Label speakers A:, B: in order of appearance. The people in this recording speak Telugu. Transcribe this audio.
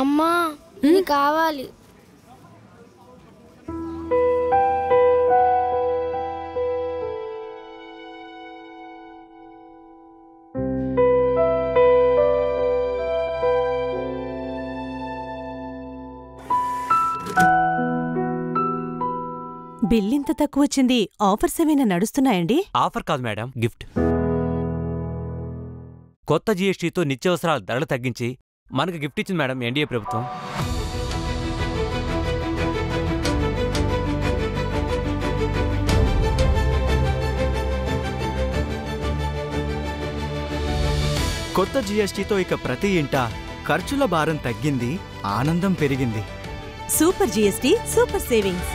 A: అమ్మా ఇది కావాలి.
B: బిల్లింత తక్కువ వచ్చింది. ఆఫర్స్ ఏమైనా నడుస్తున్నాయండి?
C: ఆఫర్ కాదు మేడం, గిఫ్ట్. కొత్త జీఎస్టీతో నిత్యావసరాల ధరలు తగ్గించి మనకు గిఫ్ట్ ఇచ్చింది మేడం ఎన్డీఏ ప్రభుత్వం.
D: కొత్త జీఎస్టీతో ఇక ప్రతి ఇంట ఖర్చుల భారం తగ్గింది, ఆనందం పెరిగింది.
B: Super GST, super savings.